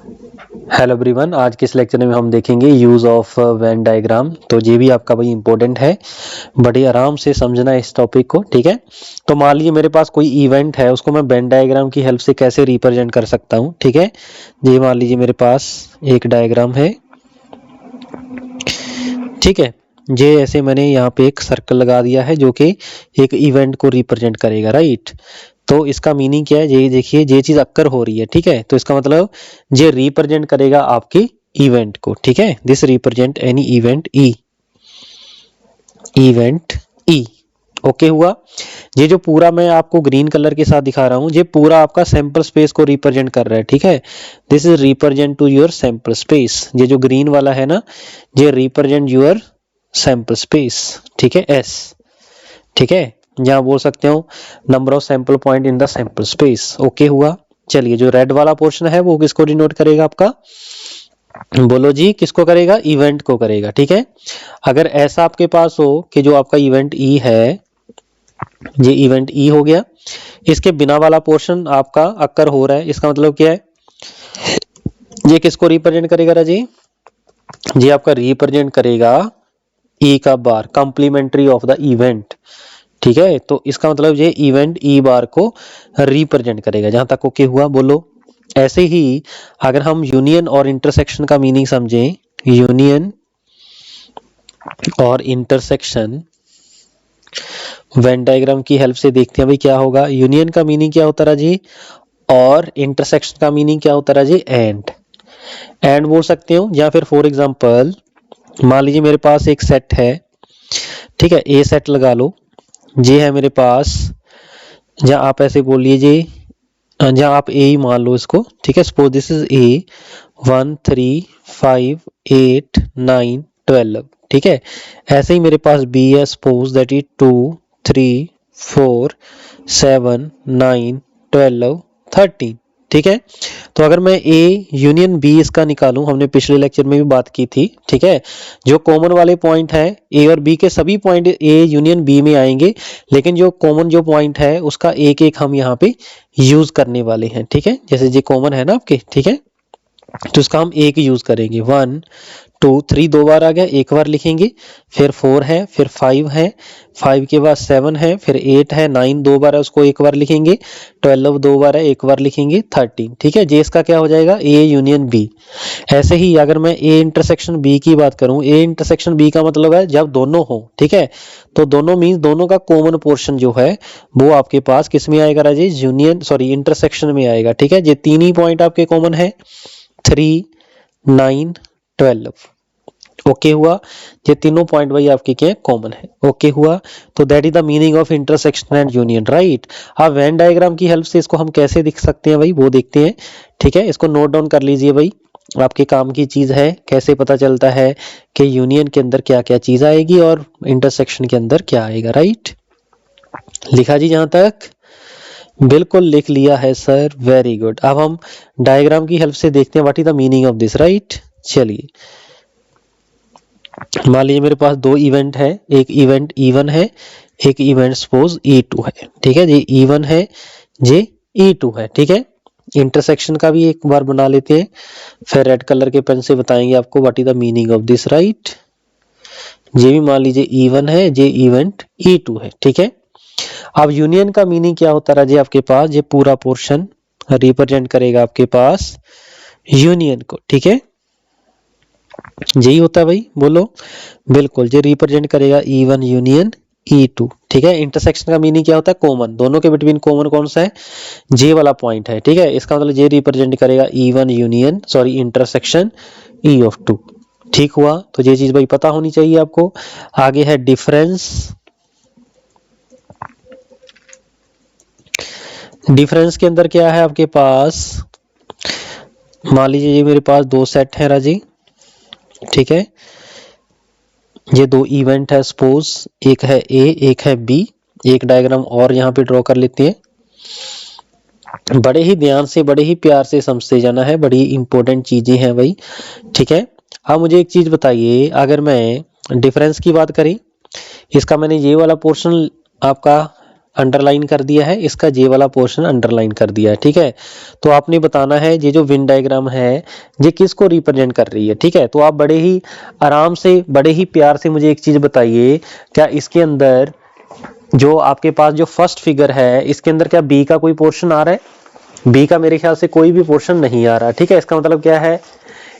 Hello everyone, आज के इस लेक्चर में हम देखेंगे यूज़ ऑफ वेन डायग्राम। तो ये भी आपका भाई इंपॉर्टेंट है, बड़े आराम से समझना है इस टॉपिक को। ठीक है, तो मान लीजिए मेरे पास कोई इवेंट है, उसको मैं वेन डायग्राम की हेल्प से कैसे रिप्रेजेंट कर सकता हूँ। ठीक है, ये मान लीजिए मेरे पास एक डायग्राम है। ठीक है, ये ऐसे मैंने यहाँ पे एक सर्कल लगा दिया है जो कि एक इवेंट को रिप्रेजेंट करेगा, राइट। तो इसका मीनिंग क्या है, ये देखिए ये चीज अक्कर हो रही है। ठीक है, तो इसका मतलब ये रिप्रेजेंट करेगा आपकी इवेंट को। ठीक है, this represent any event E, event E. Okay हुआ। ये जो पूरा मैं आपको ग्रीन कलर के साथ दिखा रहा हूं, ये पूरा आपका सैंपल स्पेस को रिप्रेजेंट कर रहा है। ठीक है, this is represent to your sample space. ये जो ग्रीन वाला है ना, ये रिप्रेजेंट योर सैंपल स्पेस। ठीक है, एस। ठीक है, यहाँ बोल सकते हो number of sample point in the sample space. Okay हुआ। चलिए, जो रेड वाला पोर्शन है वो किसको डिनोट करेगा आपका, बोलो जी, किसको करेगा, इवेंट को करेगा। ठीक है, अगर ऐसा आपके पास हो कि जो आपका इवेंट ई है, ये इवेंट ई हो गया, इसके बिना वाला पोर्शन आपका अक्कर हो रहा है, इसका मतलब क्या है, ये किसको रिप्रेजेंट करेगा राजी, ये आपका रिप्रेजेंट करेगा ई का बार, कंप्लीमेंट्री ऑफ द इवेंट। ठीक है, तो इसका मतलब ये इवेंट ई बार को रिप्रेजेंट करेगा। जहां तक ओके हुआ, बोलो। ऐसे ही अगर हम यूनियन और इंटरसेक्शन का मीनिंग समझें, यूनियन और इंटरसेक्शन वेन डायग्राम की हेल्प से देखते हैं भाई क्या होगा। यूनियन का मीनिंग क्या होता है जी, और इंटरसेक्शन का मीनिंग क्या होता है जी, एंड बोल सकते हो। या फिर फॉर एग्जांपल मान लीजिए मेरे पास एक सेट है। ठीक है, ए सेट लगा लो, ये है मेरे पास, जहाँ आप ऐसे बोल लीजिए, जहाँ आप ए ही मान लो इसको। ठीक है, सपोज दिस इज ए 1 3 5 8 9 12। ठीक है, ऐसे ही मेरे पास बी है, सपोज दैट इज 2 3 4 7 9 12 13। ठीक है, तो अगर मैं ए यूनियन बी इसका निकालूं, हमने पिछले लेक्चर में भी बात की थी। ठीक है, जो कॉमन वाले पॉइंट है ए और बी के सभी पॉइंट ए यूनियन बी में आएंगे, लेकिन जो कॉमन जो पॉइंट है उसका एक एक हम यहाँ पे यूज करने वाले हैं। ठीक है, जैसे ये कॉमन है ना आपके। ठीक है, तो इसका हम एक यूज करेंगे। 1 2 3 दो बार आ गया, एक बार लिखेंगे, फिर 4 है, फिर 5 है, 5 के बाद 7 है, फिर 8 है, 9 दो बार है, उसको एक बार लिखेंगे, 12 दो बार है, एक बार लिखेंगे, 13। ठीक है, जे इसका क्या हो जाएगा, ए यूनियन बी। ऐसे ही अगर मैं ए इंटरसेक्शन बी की बात करूं, ए इंटरसेक्शन बी का मतलब है जब दोनों हो। ठीक है, तो दोनों मीन्स दोनों का कॉमन पोर्शन जो है वो आपके पास किस में आएगा राजेश, यूनियन सॉरी इंटरसेक्शन में आएगा। ठीक है, ये तीन ही पॉइंट आपके कॉमन है, 3 9 12। ओके हुआ, ये तीनों पॉइंट भाई आपके क्या कॉमन है। ओके हुआ, तो that is the meaning of intersection and union, right. अब वेन डायग्राम की हेल्प से इसको हम कैसे दिख सकते हैं भाई, वो देखते हैं। ठीक है, इसको नोट डाउन कर लीजिए भाई, आपके काम की चीज है। कैसे पता चलता है कि यूनियन के अंदर क्या क्या चीज आएगी और इंटरसेक्शन के अंदर क्या आएगा, राइट। लिखा जी जहां तक, बिल्कुल लिख लिया है सर, वेरी गुड। अब हम डायग्राम की हेल्प से देखते हैं what is the meaning of this, right. चलिए, मान लीजिए मेरे पास दो इवेंट है, एक इवेंट E1 है, एक इवेंट सपोज E2 है। ठीक है, ये E1 है, ये E2 है। ठीक है, इंटरसेक्शन का भी एक बार बना लेते हैं, फिर रेड कलर के पेन से बताएंगे आपको what is the meaning of this, right. ये भी मान लीजिए E1 है, ये इवेंट E2 है। ठीक है, अब यूनियन का मीनिंग क्या होता है जी, आपके पास ये पूरा पोर्शन रिप्रेजेंट करेगा आपके पास यूनियन को। ठीक है, यही होता है भाई, बोलो। बिल्कुल, ये रिप्रेजेंट करेगा E1 यूनियन E2। ठीक है, इंटरसेक्शन का मीनिंग क्या होता है, कॉमन, दोनों के बिटवीन कॉमन कौन सा है, जे वाला पॉइंट है। ठीक है, इसका मतलब ये रिप्रेजेंट करेगा E1 union sorry intersection E of 2। ठीक हुआ, तो ये चीज भाई पता होनी चाहिए आपको। आगे है डिफरेंस। डिफरेंस के अंदर क्या है आपके पास, मान लीजिए ये मेरे पास दो सेट है राजी। ठीक है, ये दो इवेंट है, सपोज एक है ए एक है बी। एक डायग्राम और यहाँ पे ड्रॉ कर लेते हैं, बड़े ही ध्यान से बड़े ही प्यार से समझते जाना है, बड़ी इंपॉर्टेंट चीजें हैं भाई। ठीक है, हाँ मुझे एक चीज बताइए, अगर मैं डिफरेंस की बात करी, इसका मैंने ये वाला पोर्शन आपका अंडरलाइन कर दिया है, इसका जे वाला पोर्शन अंडरलाइन कर दिया है। ठीक है, तो आपने बताना है ये जो वेन डायग्राम है ये किसको रिप्रेजेंट कर रही है। ठीक है, तो आप बड़े ही आराम से, बड़े ही प्यार से मुझे एक चीज बताइए, क्या इसके अंदर जो आपके पास जो फर्स्ट फिगर है इसके अंदर क्या बी का कोई पोर्शन आ रहा है? बी का मेरे ख्याल से कोई भी पोर्शन नहीं आ रहा। ठीक है, इसका मतलब क्या है?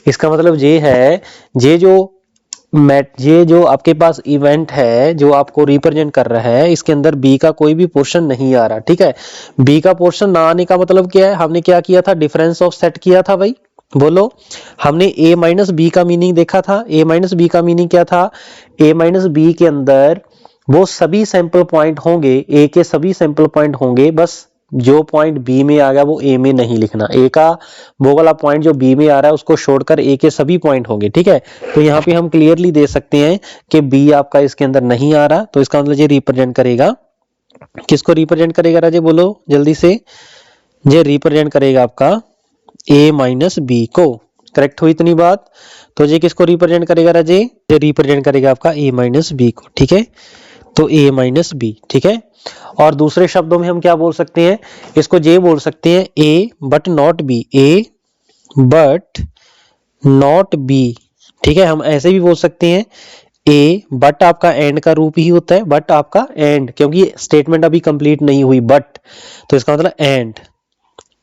इसका मतलब ये है, ये जो आपके पास इवेंट है जो आपको रिप्रेजेंट कर रहा है, इसके अंदर बी का कोई भी पोर्शन नहीं आ रहा। ठीक है, बी का पोर्शन ना आने का मतलब क्या है? हमने क्या किया था? डिफरेंस ऑफ सेट किया था भाई, बोलो। हमने a माइनस बी का मीनिंग देखा था। a माइनस बी का मीनिंग क्या था? a माइनस बी के अंदर वो सभी सैंपल पॉइंट होंगे, a के सभी सैंपल पॉइंट होंगे, बस जो पॉइंट बी में आ गया वो ए में नहीं लिखना। ए का वो वाला पॉइंट जो बी में आ रहा है उसको छोड़कर ए के सभी पॉइंट होंगे। ठीक है, तो यहाँ पे हम क्लियरली दे सकते हैं कि बी आपका इसके अंदर नहीं आ रहा, तो इसका मतलब ये रिप्रेजेंट करेगा, किसको रिप्रेजेंट करेगा राजे, बोलो जल्दी से। ये रिप्रेजेंट करेगा आपका ए माइनस बी को। करेक्ट हुई इतनी बात? तो ये किसको रिप्रेजेंट करेगा राजे? ये रिप्रेजेंट करेगा आपका ए माइनस बी को। ठीक है, तो ए माइनस बी। ठीक है, और दूसरे शब्दों में हम क्या बोल सकते हैं? इसको ये बोल सकते हैं A but not B, A but not B. ठीक है, हम ऐसे भी बोल सकते हैं ए बट आपका एंड का रूप ही होता है, बट आपका एंड, क्योंकि स्टेटमेंट अभी कंप्लीट नहीं हुई, बट, तो इसका मतलब and.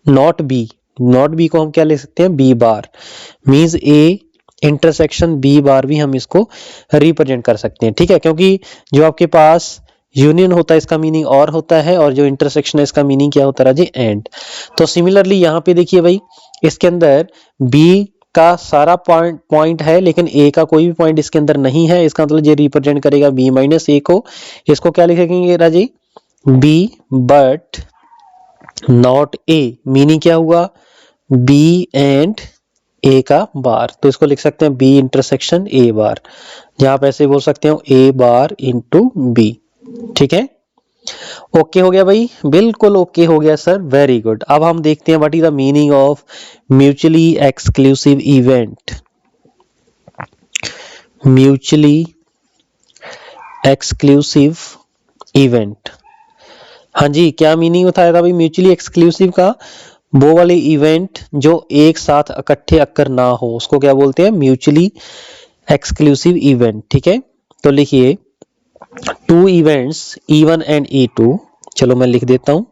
Not B, not B को हम क्या ले सकते हैं? B bar, means A intersection B bar भी हम इसको रिप्रेजेंट कर सकते हैं। ठीक है, क्योंकि जो आपके पास यूनियन होता है इसका मीनिंग और होता है, और जो इंटरसेक्शन है इसका मीनिंग क्या होता है जी? एंड। तो सिमिलरली यहाँ पे देखिए भाई, इसके अंदर बी का सारा पॉइंट है लेकिन ए का कोई भी पॉइंट इसके अंदर नहीं है, इसका मतलब ये रिप्रेजेंट करेगा बी माइनस ए को। इसको क्या लिखेंगे Raji? B but not A. Meaning क्या हुआ? बी एंड ए का बार, तो इसको लिख सकते हैं बी इंटरसेक्शन ए बार, जहां आप ऐसे बोल सकते हो ए बार इंटू बी। ठीक है, ओके हो गया भाई, बिल्कुल ओके हो गया सर, वेरी गुड। अब हम देखते हैं what is the meaning of mutually exclusive event. Mutually exclusive event, हाँ जी, क्या मीनिंग बताया था भाई म्यूचुअली एक्सक्लूसिव का? वो वाले इवेंट जो एक साथ इकट्ठे अक्कर ना हो उसको क्या बोलते हैं? Mutually exclusive event. ठीक है, तो लिखिए to events E1 and E2, चलो मैं लिख देता हूं,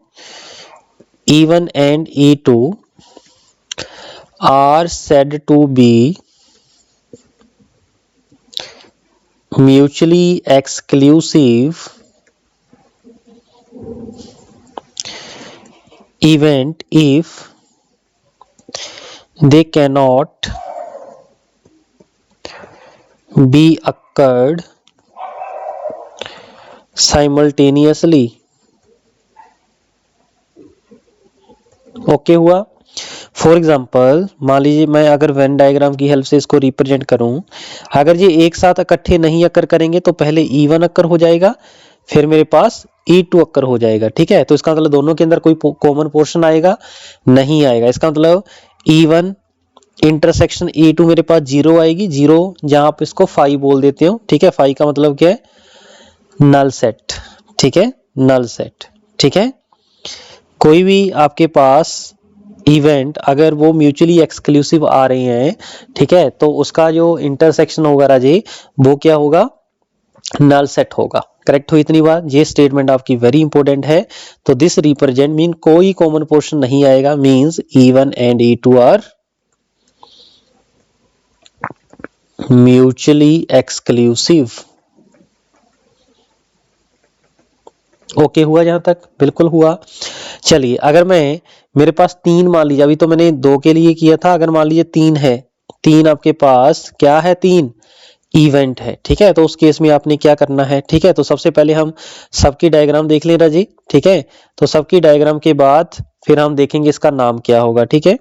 E1 and E2 are said to be mutually exclusive event if they cannot be occurred simultaneously। Okay हुआ? फॉर एग्जाम्पल मान लीजिए मैं अगर वेन डायग्राम की हेल्प से इसको रिप्रेजेंट करूं, अगर ये एक साथ इकट्ठे नहीं अक्कर करेंगे तो पहले E1 अक्कर हो जाएगा, फिर मेरे पास E2 अक्कर हो जाएगा। ठीक है, तो इसका मतलब दोनों के अंदर कोई कॉमन पोर्शन आएगा नहीं आएगा। इसका मतलब E1 इंटरसेक्शन E2 मेरे पास 0 आएगी, 0 जहां आप इसको 5 बोल देते हो। ठीक है, 5 का मतलब क्या है? Null set. ठीक है, नल सेट। ठीक है, कोई भी आपके पास इवेंट अगर वो म्यूचुअली एक्सक्लूसिव आ रहे हैं, ठीक है, तो उसका जो इंटरसेक्शन होगा राजे वो क्या होगा? नल सेट होगा। करेक्ट हुई इतनी बात? ये स्टेटमेंट आपकी वेरी इंपॉर्टेंट है। तो दिस रिप्रेजेंट मीन कोई कॉमन पोर्शन नहीं आएगा, means E1 and E2 are mutually exclusive. Okay हुआ यहां तक? बिल्कुल हुआ। चलिए, अगर मैं, मेरे पास 3 मान लीजिए, अभी तो मैंने 2 के लिए किया था, अगर मान लीजिए 3 है, 3 आपके पास क्या है? 3 इवेंट है। ठीक है, तो उस केस में आपने क्या करना है? ठीक है, तो सबसे पहले हम सबकी डायग्राम देख लें राजी। ठीक है, तो सबकी डायग्राम के बाद फिर हम देखेंगे इसका नाम क्या होगा। ठीक है,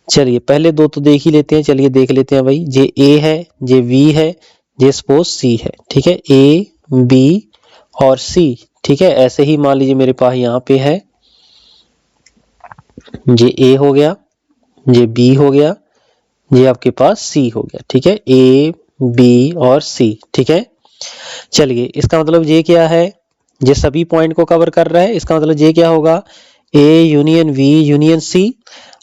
चलिए पहले 2 तो देख ही लेते हैं, चलिए देख लेते हैं भाई। जे ए है, जे वी है, जे सपोज सी है। ठीक है, ए बी और सी। ठीक है, ऐसे ही मान लीजिए मेरे पास यहाँ पे है, जे ए हो गया, जे बी हो गया, ये आपके पास सी हो गया। ठीक है, ए बी और सी। ठीक है, चलिए इसका मतलब ये क्या है? जे सभी पॉइंट को कवर कर रहा है, इसका मतलब जे क्या होगा, A union V union C.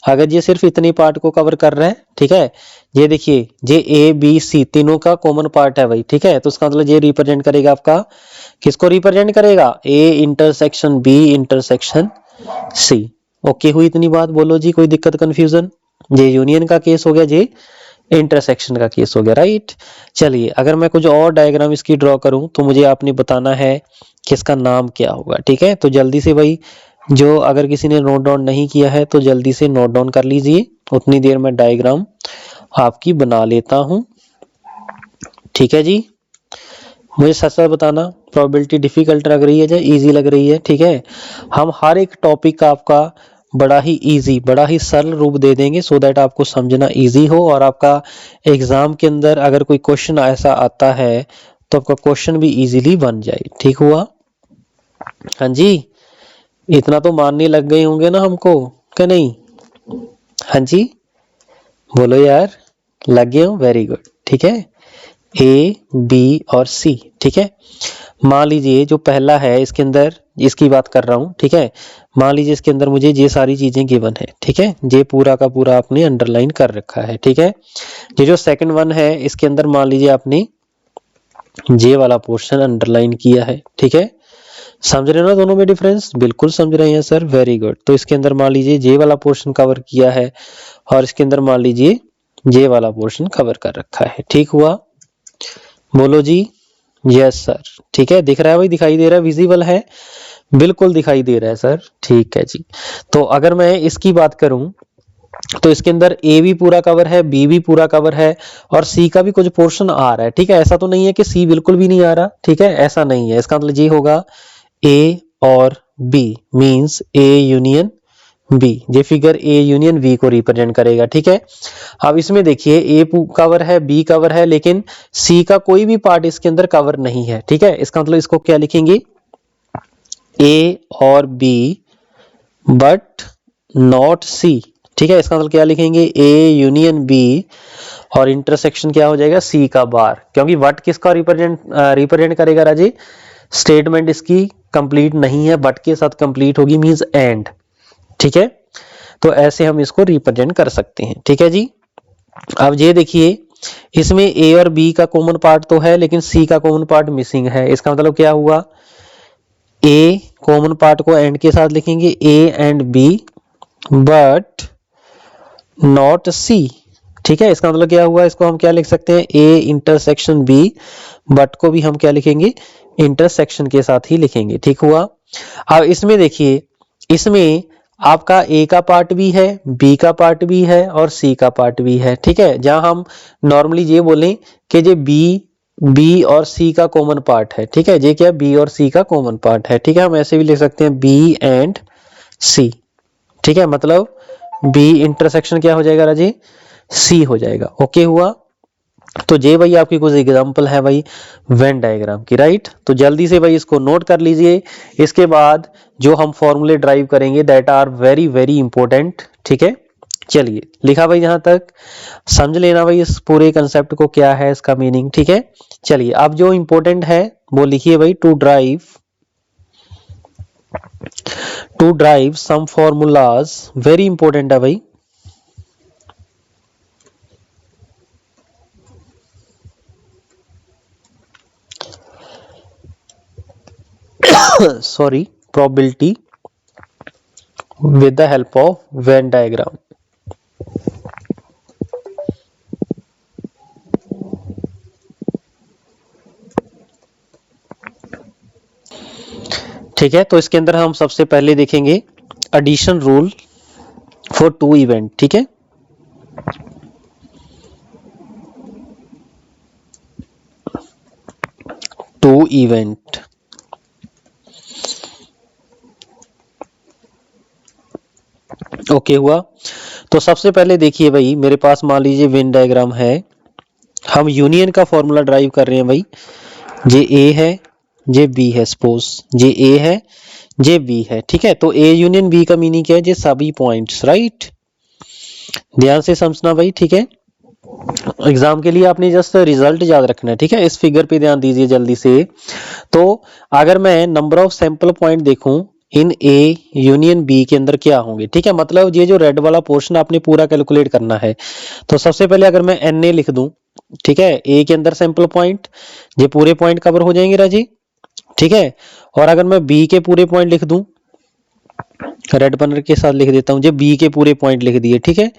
अगर ये सिर्फ इतने पार्ट को कवर कर रहा है, ठीक है, ये देखिए जे ए बी सी तीनों का कॉमन पार्ट है भाई, ठीक है, तो उसका मतलब ये रिप्रेजेंट करेगा आपका, किसको रिप्रेजेंट करेगा, A intersection B intersection C. Okay हुई इतनी बात, बोलो जी कोई दिक्कत कंफ्यूजन। ये यूनियन का केस हो गया, ये इंटरसेक्शन का केस हो गया, राइट। चलिए अगर मैं कुछ और डायग्राम इसकी ड्रॉ करूं तो मुझे आपने बताना है कि इसका नाम क्या होगा, ठीक है। तो जल्दी से भाई, जो अगर किसी ने नोट डाउन नहीं किया है तो जल्दी से नोट डाउन कर लीजिए, उतनी देर में डायग्राम आपकी बना लेता हूं, ठीक है जी। मुझे सच सच बताना, प्रोबेबिलिटी डिफिकल्ट लग रही है या इजी लग रही है, ठीक है। हम हर एक टॉपिक का आपका बड़ा ही इजी, बड़ा ही सरल रूप दे देंगे सो दैट आपको समझना इजी हो, और आपका एग्जाम के अंदर अगर कोई क्वेश्चन ऐसा आता है तो आपका क्वेश्चन भी इजीली बन जाए, ठीक हुआ। हाँ जी, इतना तो मानने लग गए होंगे ना हमको, क्या नहीं, हाँ जी बोलो यार, लग गए हो, वेरी गुड, ठीक है। ए बी और सी, ठीक है। मान लीजिए जो पहला है इसके अंदर, इसकी बात कर रहा हूं, ठीक है। मान लीजिए इसके अंदर मुझे ये सारी चीजें गिवन है, ठीक है, ये पूरा का पूरा आपने अंडरलाइन कर रखा है, ठीक है। ये जो सेकंड वन है इसके अंदर मान लीजिए आपने जे वाला पोर्शन अंडरलाइन किया है, ठीक है। समझ रहे हो ना दोनों में डिफरेंस, बिल्कुल समझ रहे हैं सर, वेरी गुड। तो इसके अंदर मान लीजिए जे वाला पोर्शन कवर किया है और इसके अंदर मान लीजिए जे वाला पोर्शन कवर कर रखा है, ठीक हुआ, बोलो जी यस सर, ठीक है। दिख रहा है भाई, दिखाई दे रहा है, विजिबल है, बिल्कुल दिखाई दे रहा है सर, ठीक है जी। तो अगर मैं इसकी बात करूं तो इसके अंदर ए भी पूरा कवर है, बी भी पूरा कवर है और सी का भी कुछ पोर्शन आ रहा है, ठीक है। ऐसा तो नहीं है कि सी बिल्कुल भी नहीं आ रहा, ठीक है, ऐसा नहीं है। इसका मतलब ये होगा ए और B means A union B, ये फिगर ए यूनियन बी को रिप्रेजेंट करेगा, ठीक है। अब इसमें देखिए ए कवर है, बी कवर है, लेकिन सी का कोई भी पार्ट इसके अंदर कवर नहीं है, ठीक है। इसका मतलब इसको क्या लिखेंगे, ए और बी बट नॉट सी, ठीक है। इसका मतलब क्या लिखेंगे, ए यूनियन बी और इंटरसेक्शन क्या हो जाएगा, सी का बार, क्योंकि वट किसका रिप्रेजेंट करेगा राजी, स्टेटमेंट इसकी कंप्लीट नहीं है, बट के साथ कंप्लीट होगी, मींस एंड, ठीक है। तो ऐसे हम इसको रिप्रेजेंट कर सकते हैं, ठीक है जी। अब ये देखिए इसमें ए और बी का कॉमन पार्ट तो है लेकिन सी का कॉमन पार्ट मिसिंग है। इसका मतलब क्या हुआ, ए कॉमन पार्ट को एंड के साथ लिखेंगे, A and B but not C, ठीक है। इसका मतलब क्या हुआ, इसको हम क्या लिख सकते हैं, ए इंटरसेक्शन बी, बट को भी हम क्या लिखेंगे, इंटरसेक्शन के साथ ही लिखेंगे, ठीक हुआ। अब इसमें देखिए, इसमें आपका ए का पार्ट भी है, बी का पार्ट भी है और सी का पार्ट भी है, ठीक है। जहां हम नॉर्मली ये बोलें कि ये बी और सी का कॉमन पार्ट है, ठीक है, ये क्या बी और सी का कॉमन पार्ट है, ठीक है। हम ऐसे भी लिख सकते हैं बी एंड सी, ठीक है, मतलब बी इंटरसेक्शन क्या हो जाएगा राजी, सी हो जाएगा, ओके हुआ। तो ये भाई आपकी कुछ एग्जांपल है भाई वेन डायग्राम की, राइट। तो जल्दी से भाई इसको नोट कर लीजिए, इसके बाद जो हम फॉर्मूले ड्राइव करेंगे that are very very important, ठीक है। चलिए लिखा भाई, यहां तक समझ लेना भाई इस पूरे कंसेप्ट को, क्या है इसका मीनिंग, ठीक है। चलिए अब जो इंपॉर्टेंट है वो लिखिए भाई, to drive some formulas, very important है भाई। sorry, probability with the help of Venn diagram. ठीक है, तो इसके अंदर हम सबसे पहले देखेंगे addition rule for two event, ठीक है। टू इवेंट, ओके हुआ। तो सबसे पहले देखिए भाई, मेरे पास मान लीजिए वेन डायग्राम है, हम यूनियन का फॉर्मूला ड्राइव कर रहे हैं भाई, जे ए है, जे बी है, सपोज जे ए है, जे बी है, ठीक है। तो ए यूनियन बी का मीनिंग क्या है, जे सभी पॉइंट्स, राइट, ध्यान से समझना भाई, ठीक है। एग्जाम के लिए आपने जस्ट रिजल्ट याद रखना है, ठीक है। इस फिगर पे ध्यान दीजिए जल्दी से। तो अगर मैं नंबर ऑफ सैंपल पॉइंट देखूं इन ए यूनियन बी के अंदर क्या होंगे, ठीक है। मतलब ये जो रेड वाला पोर्शन आपने पूरा कैलकुलेट करना है। तो सबसे पहले अगर मैं एन ए लिख दूं, ठीक है, ए के अंदर सैंपल पॉइंट, ये पूरे पॉइंट कवर हो जाएंगे राजी, ठीक है। और अगर मैं बी के पूरे पॉइंट लिख दूं, रेड बर्नर के साथ लिख देता हूं, जो बी के पूरे पॉइंट लिख दिए, ठीक है,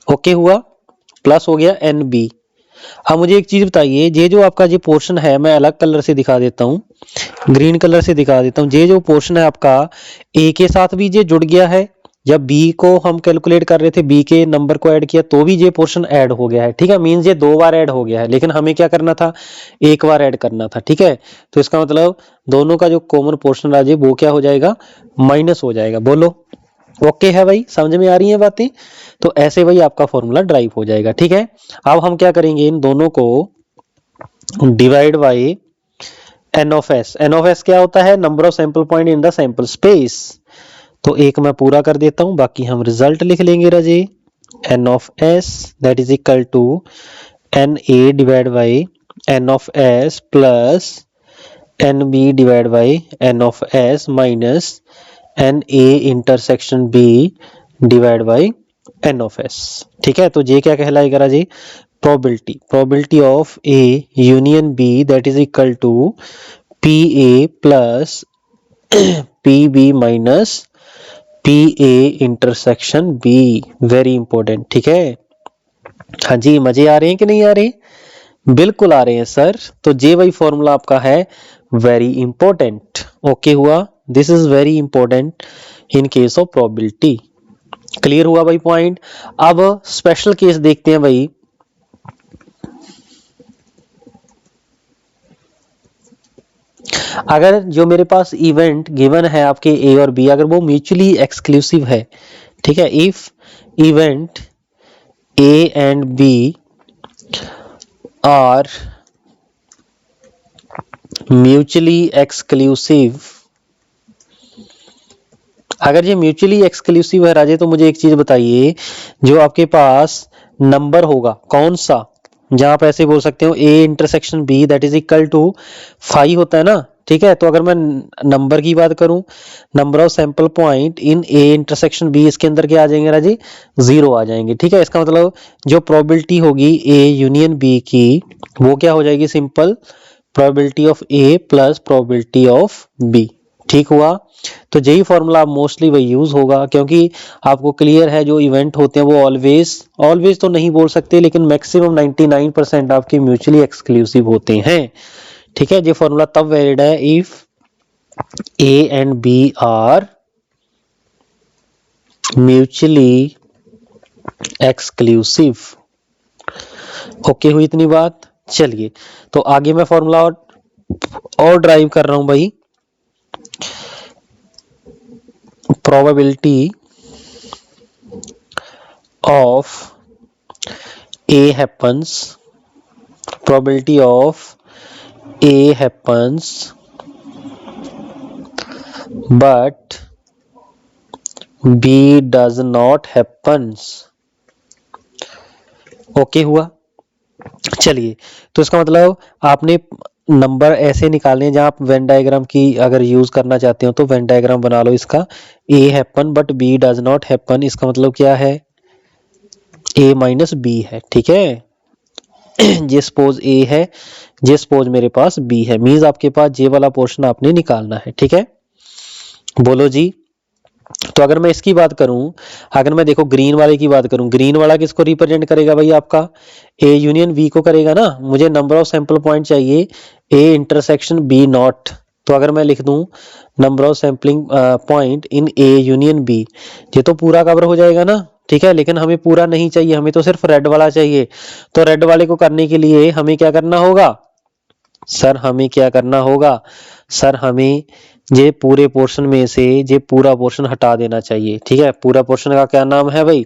ओके हुआ, प्लस हो गया एन बी। अब मुझे एक चीज बताइए, ये जो आपका ये पोर्शन है, मैं अलग कलर से दिखा देता हूँ, ग्रीन कलर से दिखा देता हूँ। ये जो पोर्शन है आपका ए के साथ भी ये जुड़ गया है, जब बी को हम कैलकुलेट कर रहे थे, बी के नंबर को ऐड किया तो भी ये पोर्शन ऐड हो गया है, ठीक है। मींस ये 2 बार ऐड हो गया है, लेकिन हमें क्या करना था, एक बार ऐड करना था, ठीक है। तो इसका मतलब दोनों का जो कॉमन पोर्शन आ जाए वो क्या हो जाएगा, माइनस हो जाएगा। बोलो ओके है भाई, समझ में आ रही है बातें। तो ऐसे भाई आपका फॉर्मूला ड्राइव हो जाएगा, ठीक है। अब हम क्या करेंगे, इन दोनों को divide by N of S. N of S क्या होता है, number of sample point in the sample space. तो एक मैं पूरा कर देता हूं, बाकी हम रिजल्ट लिख लेंगे राजे। N of S that is equal to n A divide by N of S plus n B divide by N of S minus n A intersection B divide by N of S, ठीक है। तो ये क्या कहलाएगा राजी, probability of A union B that is equal to P A plus P B minus P A intersection B. Very important, ठीक है। हाँ जी, मजे आ रहे हैं कि नहीं आ रहे, बिल्कुल आ रहे हैं सर। तो जे वाई फॉर्मूला आपका है वेरी इंपॉर्टेंट, ओके हुआ, this is very important in case of probability. Clear हुआ भाई पॉइंट। अब स्पेशल केस देखते हैं भाई। अगर जो मेरे पास इवेंट गिवन है आपके ए और बी, अगर वो म्यूचुअली एक्सक्लूसिव है, ठीक है, if event A and B are mutually exclusive, अगर ये म्यूचुअली एक्सक्लूसिव है राजे, तो मुझे एक चीज बताइए, जो आपके पास नंबर होगा कौन सा, जहां आप ऐसे बोल सकते हो A intersection B that is equal to 5 होता है ना, ठीक है। तो अगर मैं नंबर की बात करूं, number of sample point in A intersection B, इसके अंदर क्या आ जाएंगे राजी, 0 आ जाएंगे, ठीक है। इसका मतलब जो प्रोबेबिलिटी होगी ए यूनियन बी की, वो क्या हो जाएगी, simple probability of A plus probability of B, ठीक हुआ। तो यही फॉर्मूला आप मोस्टली वही यूज होगा, क्योंकि आपको क्लियर है जो इवेंट होते हैं वो ऑलवेज तो नहीं बोल सकते, लेकिन मैक्सिमम 99% आपके म्यूचुअली एक्सक्लूसिव होते हैं, ठीक है। ये फॉर्मूला तब वैलिड है if A and B are mutually exclusive. Okay हुई इतनी बात। चलिए तो आगे मैं फॉर्मूला और ड्राइव कर रहा हूं भाई। probability of A happens, probability of A happens but B does not happens, okay हुआ। चलिए तो इसका मतलब आपने नंबर ऐसे निकालने हैं, जहां आप वेन डायग्राम की अगर यूज करना चाहते हो तो वेन डायग्राम बना लो इसका, A happen but B does not happen, इसका मतलब क्या है, ए माइनस बी है, ठीक है। जे सपोज ए है, जे सपोज मेरे पास बी है, मींस आपके पास जे वाला पोर्शन आपने निकालना है, ठीक है। बोलो जी। तो अगर मैं इसकी बात करूं, अगर मैं देखो ग्रीन वाले की बात करूं, ग्रीन वाला किसको रिप्रेजेंट करेगा भाई, आपका ए यूनियन बी को करेगा ना। मुझे नंबर ऑफ सैंपल पॉइंट चाहिए ए इंटरसेक्शन बी नॉट, तो अगर मैं लिख दूं number of sampling point in A union B, ये तो पूरा कवर हो जाएगा ना, ठीक है। लेकिन हमें पूरा नहीं चाहिए, हमें तो सिर्फ रेड वाला चाहिए। तो रेड वाले को करने के लिए हमें क्या करना होगा सर, हमें क्या करना होगा सर, हमें ये पूरे पोर्शन में से ये पूरा पोर्शन हटा देना चाहिए, ठीक है। पूरा पोर्शन का क्या नाम है भाई,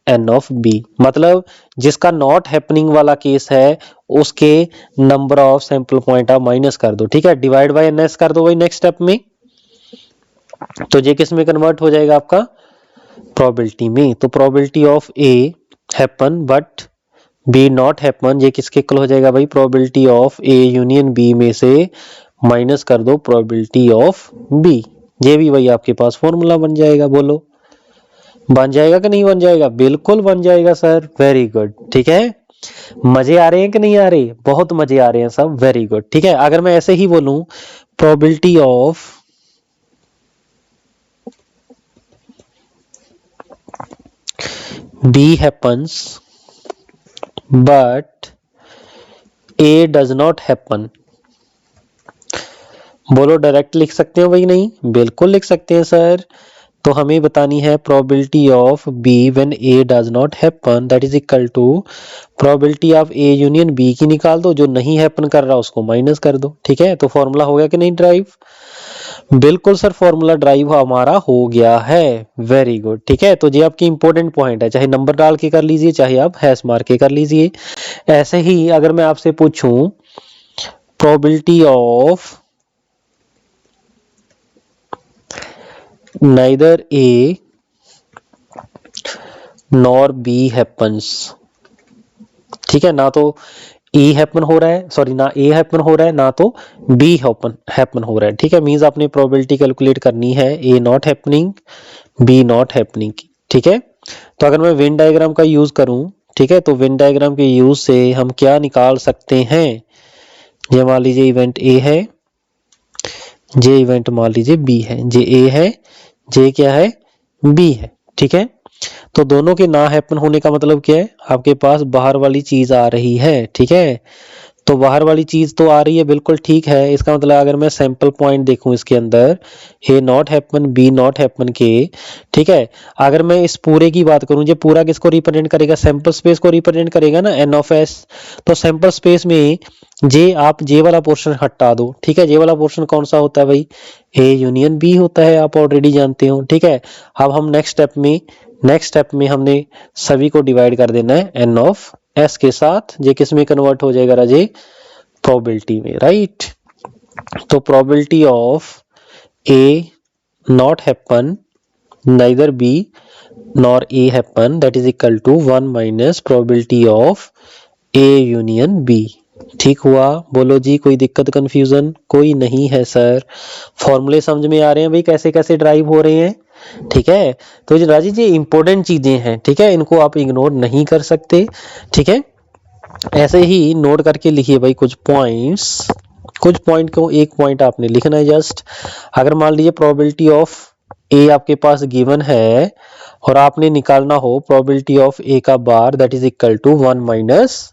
एन ऑफ बी। मतलब जिसका नॉट हैपनिंग वाला केस है उसके नंबर ऑफ सैंपल पॉइंट आप माइनस कर दो, ठीक है। डिवाइड बाय एन एस कर दो भाई नेक्स्ट स्टेप में, तो ये किस में कन्वर्ट हो जाएगा आपका, प्रोबेबिलिटी में। तो probability of A happen but B not happen, ये किसके इक्वल हो जाएगा भाई, probability of A union B में से माइनस कर दो प्रोबेबिलिटी ऑफ बी, ये भी भाई आपके पास फॉर्मूला बन जाएगा। बोलो बन जाएगा कि नहीं बन जाएगा, बिल्कुल बन जाएगा सर, वेरी गुड। ठीक है, मजे आ रहे हैं कि नहीं आ रहे, बहुत मजे आ रहे हैं सब, वेरी गुड। ठीक है, अगर मैं ऐसे ही बोलूं probability of B happens but A does not happen, बोलो डायरेक्ट लिख सकते हो भाई, नहीं बिल्कुल लिख सकते हैं सर। तो हमें बतानी है probability of B when A does not happen, that is equal to probability of A union B की निकाल दो, जो नहीं हैपन कर रहा उसको माइनस कर दो। ठीक है, तो फॉर्मूला हो गया कि नहीं ड्राइव, बिल्कुल सर फॉर्मूला ड्राइव हमारा हो गया है, वेरी गुड। ठीक है, तो ये आपकी इंपॉर्टेंट पॉइंट है, चाहे नंबर डाल के कर लीजिए चाहे आप हैश मार के कर लीजिए। ऐसे ही अगर मैं आपसे पूछूं probability of neither A nor be happens, ठीक है, ना तो ए हैपन हो रहा है, सॉरी ना ए हैपन हो रहा है ना तो बी हैपन हो रहा है। ठीक है, मींस आपने प्रोबेबिलिटी कैलकुलेट करनी है A not happening B not happening की। ठीक है, तो अगर मैं वेन डायग्राम का यूज करूं, ठीक है, तो वेन डायग्राम के यूज से हम क्या निकाल सकते हैं, ये मान लीजिए इवेंट ए है, जे इवेंट मान लीजिए बी है, जे ए है, जे क्या है बी है। ठीक है, तो दोनों के ना हैपन होने का मतलब क्या है, आपके पास बाहर वाली चीज आ रही है। ठीक है, तो बाहर वाली चीज तो आ रही है, बिल्कुल ठीक है। इसका मतलब अगर मैं सैंपल पॉइंट देखूं इसके अंदर A not happen B not happen के, ठीक है, अगर मैं इस पूरे की बात करूं, ये पूरा किसको रिप्रेजेंट करेगा, सैंपल स्पेस को रिप्रेजेंट करेगा ना, एन ऑफ एस। तो सैंपल स्पेस में जे आप जे वाला पोर्शन हटा दो। ठीक है, जे वाला पोर्शन कौन सा होता है भाई, ए यूनियन बी होता है, आप ऑलरेडी जानते हो। ठीक है, अब हम नेक्स्ट स्टेप में हमने सभी को डिवाइड कर देना है एन ऑफ एस के साथ, ये किस में कन्वर्ट हो जाएगा राजे, प्रोबेबिलिटी में, राइट। तो probability of A not happen neither B nor A happen, that is equal to 1 minus probability of A union B. ठीक हुआ, बोलो जी कोई दिक्कत कंफ्यूजन कोई नहीं है सर, फॉर्मूले समझ में आ रहे हैं भाई कैसे कैसे ड्राइव हो रहे हैं। ठीक है, तो जी राजी जी इंपॉर्टेंट चीजें हैं, ठीक है, इनको आप इग्नोर नहीं कर सकते। ठीक है, ऐसे ही नोट करके लिखिए भाई कुछ पॉइंट को, एक पॉइंट आपने लिखना है जस्ट। अगर मान लीजिए प्रोबेबिलिटी ऑफ ए आपके पास गिवन है और आपने निकालना हो प्रोबेबिलिटी ऑफ ए का bar, that is equal to 1 minus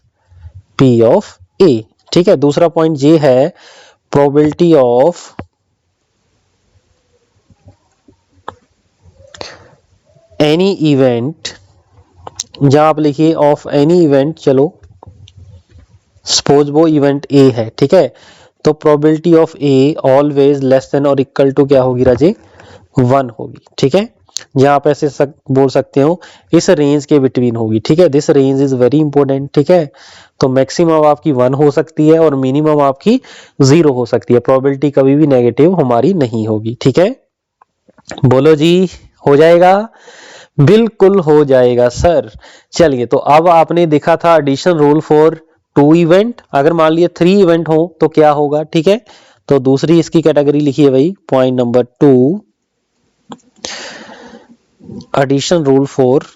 P of A. ठीक है, दूसरा पॉइंट ये है प्रोबेबिलिटी ऑफ एनी इवेंट, जहां आप लिखिए ऑफ एनी इवेंट, चलो सपोज वो इवेंट ए है। ठीक है, तो probability of a always less than और इक्वल टू क्या होगी राजे, 1 होगी। ठीक है, जहां आप ऐसे बोल सकते हो इस रेंज के बिटवीन होगी। ठीक है, this range is very important. ठीक है, तो मैक्सिमम आपकी 1 हो सकती है और मिनिमम आपकी 0 हो सकती है, प्रोबेबिलिटी कभी भी नेगेटिव हमारी नहीं होगी। ठीक है, बोलो जी हो जाएगा, बिल्कुल हो जाएगा सर। चलिए, तो अब आपने देखा था एडिशन रूल फॉर 2 इवेंट, अगर मान लिया 3 इवेंट हो तो क्या होगा। ठीक है, तो दूसरी इसकी कैटेगरी लिखिए भाई, point number 2, addition rule for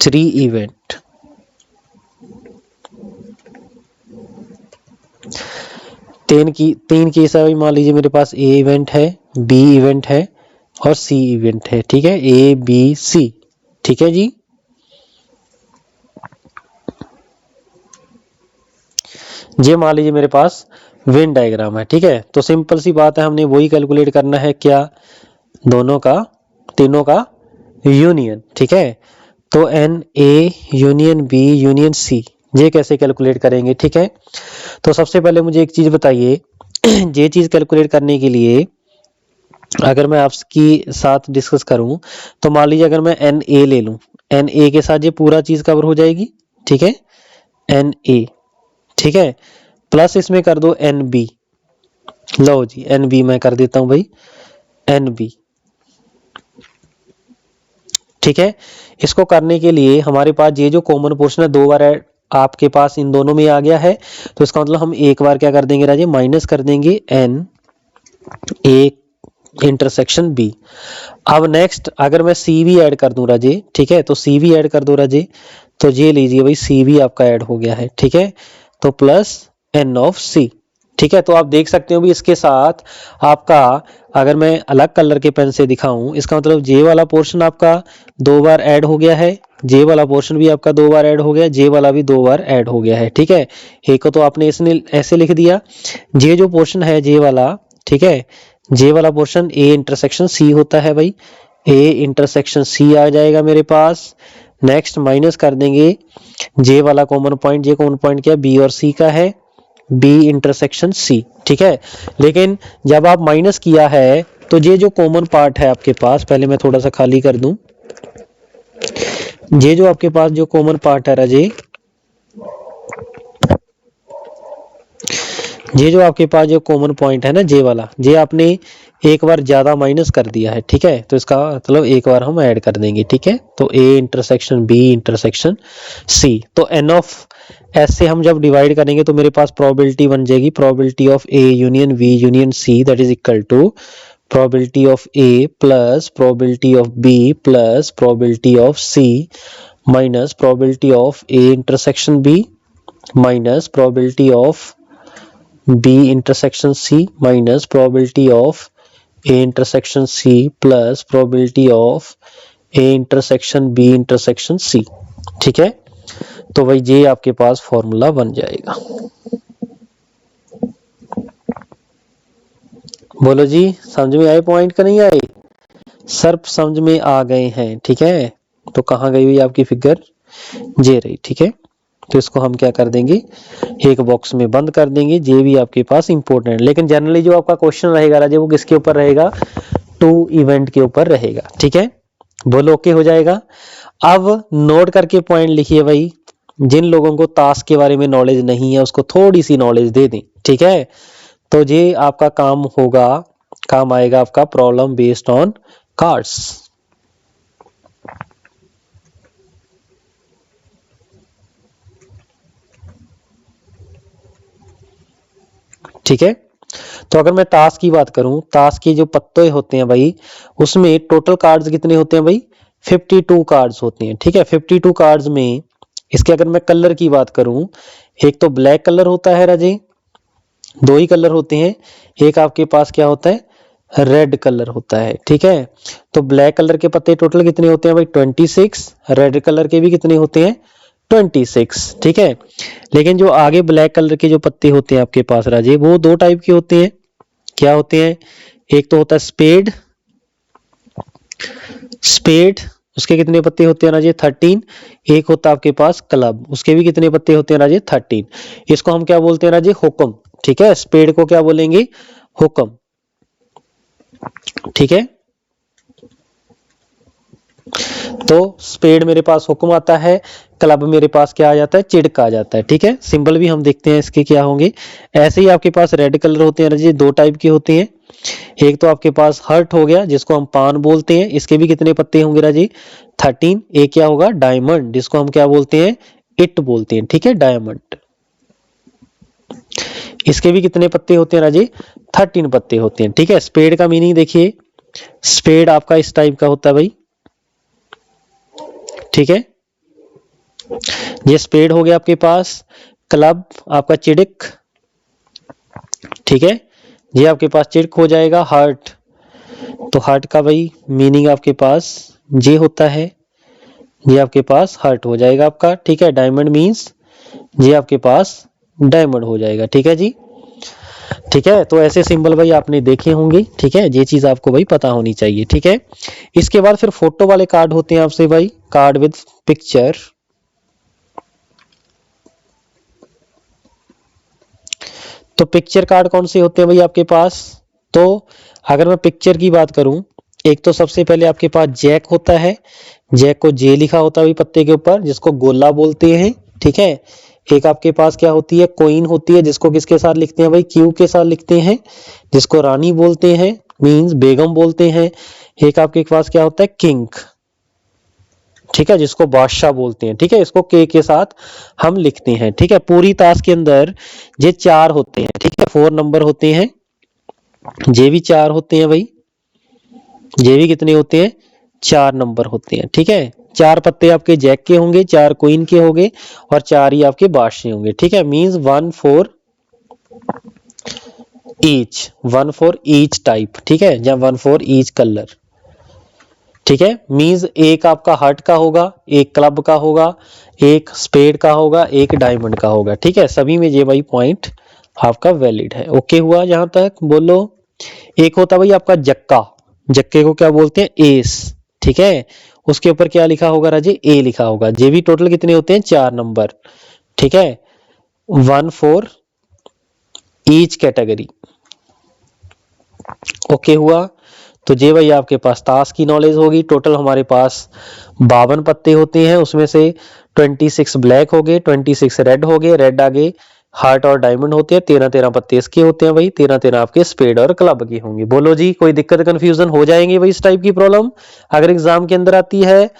3 event. तीन केस है भाई, मान लीजिए मेरे पास ए इवेंट है, बी इवेंट है और सी इवेंट है। ठीक है, ए बी सी। ठीक है जी, ये मान लीजिए मेरे पास वेन डायग्राम है। ठीक है, तो सिंपल सी बात है, हमने वही कैलकुलेट करना है, क्या, दोनों का, तीनों का यूनियन। ठीक है, तो N A union B union C, ये कैसे कैलकुलेट करेंगे। ठीक है, तो सबसे पहले मुझे एक चीज बताइए, ये चीज कैलकुलेट करने के लिए अगर मैं आपकी साथ डिस्कस करूं, तो मान लीजिए अगर मैं एन ए ले लूं, एन ए के साथ ये पूरा चीज कवर हो जाएगी। ठीक है, एन ए, ठीक है, प्लस इसमें कर दो एन बी, लो जी एन बी मैं कर देता हूं भाई, एन बी। ठीक है। इसको करने के लिए हमारे पास ये जो कॉमन पोर्शन है 2 बार आपके पास इन दोनों में आ गया है, तो इसका मतलब हम एक बार क्या कर देंगे राजे, माइनस कर देंगे n ए इंटरसेक्शन b। अब नेक्स्ट अगर मैं सी भी ऐड कर दूं राजे, ठीक है, तो सी भी ऐड कर दो राजे, तो ये लीजिए भाई सी भी आपका ऐड हो गया है, ठीक है, तो प्लस n ऑफ c, ठीक है। तो आप देख सकते हो भी इसके साथ आपका अगर मैं अलग कलर के पेन से दिखाऊं, इसका मतलब जे वाला पोर्शन आपका 2 बार ऐड हो गया है, जे वाला पोर्शन भी आपका 2 बार ऐड हो गया, जे वाला भी 2 बार ऐड हो गया है, ठीक है। एक को तो आपने इसने ऐसे लिख दिया, जे जो पोर्शन है जे वाला, ठीक है, जे वाला पोर्शन ए इंटरसेक्शन सी होता है भाई, ए इंटरसेक्शन सी आ जाएगा मेरे पास। नेक्स्ट माइनस कर देंगे जे वाला कॉमन पॉइंट, जे कॉमन पॉइंट क्या बी और सी का है, बी इंटरसेक्शन सी, ठीक है। लेकिन जब आप माइनस किया है तो ये जो कॉमन पार्ट है आपके पास, पहले मैं थोड़ा सा खाली कर दूं, ये जो आपके पास जो कॉमन पार्ट है राजे, ये जो आपके पास जो कॉमन पॉइंट है ना जे वाला, ये आपने एक बार ज्यादा माइनस कर दिया है, ठीक है, तो इसका मतलब एक बार हम ऐड कर देंगे, ठीक है। तो A intersection B intersection C, तो एन ऑफ एस से हम जब डिवाइड करेंगे तो मेरे पास प्रोबेबिलिटी बन जाएगी, probability of A union B union C that is equal to probability of A plus probability of B plus probability of C minus probability of A intersection B minus probability of B intersection C minus probability of A intersection C plus probability of A intersection B intersection C, ठीक है। तो भाई ये आपके पास formula बन जाएगा। बोलो जी समझ में आए पॉइंट का नहीं आए? सर समझ में आ गए हैं, ठीक है। तो कहाँ गई हुई आपकी फिगर, ये रही, ठीक है। तो इसको हम क्या कर देंगे, एक बॉक्स में बंद कर देंगे, ये भी आपके पास इंपॉर्टेंट। लेकिन जनरली जो आपका क्वेश्चन रहेगा राजे वो किसके ऊपर रहेगा, टू इवेंट के ऊपर रहेगा, ठीक है। बोलो ओके हो जाएगा। अब नोट करके पॉइंट लिखिए भाई, जिन लोगों को टास्क के बारे में नॉलेज नहीं है उसको थोड़ी सी नॉलेज दे दें, ठीक है। तो ये आपका काम होगा, काम आएगा आपका प्रॉब्लम बेस्ड ऑन कार्ड्स। ठीक है। तो अगर मैं टास्क की बात करूं, टास्क के जो पत्ते होते हैं भाई उसमें टोटल कार्ड्स कितने होते हैं भाई, 52 कार्ड्स होते हैं, ठीक है। 52 कार्ड्स में इसके अगर मैं कलर की बात करूं, एक तो ब्लैक कलर होता है राजे, 2 ही कलर होते हैं, एक आपके पास क्या होता है रेड कलर होता है, ठीक है। तो ब्लैक कलर के पत्ते टोटल कितने होते हैं भाई 26, रेड कलर के भी कितने होते हैं 26, ठीक है। लेकिन जो आगे ब्लैक कलर के जो पत्ते होते हैं आपके पास राजे वो 2 टाइप के होते हैं, क्या होते हैं, एक तो होता है स्पेड, स्पेड उसके कितने पत्ते होते हैं राजे 13, एक होता है आपके पास क्लब, उसके भी कितने पत्ते होते हैं राजे 13। इसको हम क्या बोलते हैं राजे हुक्म, ठीक है। स्पेड को क्या बोलेंगे हुक्म, ठीक है। तो स्पेड मेरे पास हुक्म आता है, क्लब मेरे पास क्या आ जाता है चिड़क आ जाता है, ठीक है। सिंबल भी हम देखते हैं इसके क्या होंगे। ऐसे ही आपके पास रेड कलर होते हैं राजे, 2 टाइप के होते हैं, एक तो आपके पास हर्ट हो गया जिसको हम पान बोलते हैं, इसके भी कितने पत्ते होंगे राजे 13। एक क्या होगा डायमंड जिसको हम क्या बोलते हैं इट बोलते हैं, ठीक है डायमंड, इसके भी कितने पत्ते होते हैं राजे 13 पत्ते होते हैं, ठीक है। स्पेड का मीनिंग देखिए, स्पेड आपका इस टाइप का होता है भाई, ठीक है। ये स्पेड हो गया आपके पास, क्लब आपका चिड़क, ठीक है। ये आपके पास चिड़क हो जाएगा। हार्ट, तो हार्ट का भाई मीनिंग आपके पास जे होता है, ये आपके पास हार्ट हो जाएगा आपका, ठीक है। डायमंड मींस ये आपके पास डायमंड हो जाएगा, ठीक है जी, ठीक है। तो ऐसे सिंबल भाई आपने देखे होंगे, ठीक है, ये चीज आपको भाई पता होनी चाहिए, ठीक है। इसके बाद फिर फोटो वाले कार्ड होते हैं आपसे भाई, कार्ड विद पिक्चर, तो पिक्चर कार्ड कौन से होते हैं भाई आपके पास, तो अगर मैं पिक्चर की बात करूं, एक तो सबसे पहले आपके पास जैक होता है, जैक को जे लिखा होता है भाई पत्ते के ऊपर जिसको गोला बोलते हैं, ठीक है। एक आपके पास क्या होती है कोइन होती है जिसको किसके साथ लिखते हैं भाई क्यू के साथ लिखते हैं, जिसको रानी बोलते हैं मींस बेगम बोलते हैं। एक आपके पास क्या होता है किंग, ठीक है, जिसको बादशाह बोलते हैं। ठीक है, इसको के साथ हम लिखते हैं। ठीक है, पूरी ताश के अंदर ये 4 होते हैं। ठीक है, 4 नंबर होते हैं, ये भी 4 होते हैं भाई, ये भी कितने होते हैं, 4 नंबर होते हैं। ठीक है, 4 पत्ते आपके जैक के होंगे, 4 क्वीन के होंगे और 4 ही आपके बादशाह होंगे। ठीक है, means 1 for each, 1 for each type. ठीक है, या 1 फॉर ईच कलर। ठीक है, मींस एक आपका हार्ट का होगा, एक क्लब का होगा, एक स्पेड का होगा, एक डायमंड का होगा। ठीक है, सभी में ये भाई पॉइंट आपका वैलिड है। ओके हुआ यहां तक, बोलो। एक होता भाई आपका जक्का, जक्के को क्या बोलते हैं, एस। ठीक है, उसके ऊपर क्या लिखा होगा राजे, ए लिखा होगा। ये भी टोटल कितने होते हैं, 4 नंबर। ठीक है, 1 फॉर ईच कैटेगरी। ओके हुआ, तो ये भाई आपके पास ताश की नॉलेज होगी। टोटल हमारे पास 52 पत्ते होते हैं, उसमें से 26 ब्लैक हो गए, 26 रेड हो गए, रेड आगे हार्ट और डायमंड होते हैं, 13 पत्ते इसके होते हैं भाई, 13 आपके स्पेड और क्लब के होंगे। बोलो जी, कोई दिक्कत कंफ्यूजन हो जाएंगे भाई इस टाइप की प्रॉब्लम अगर एग्जाम के अंदर आती है?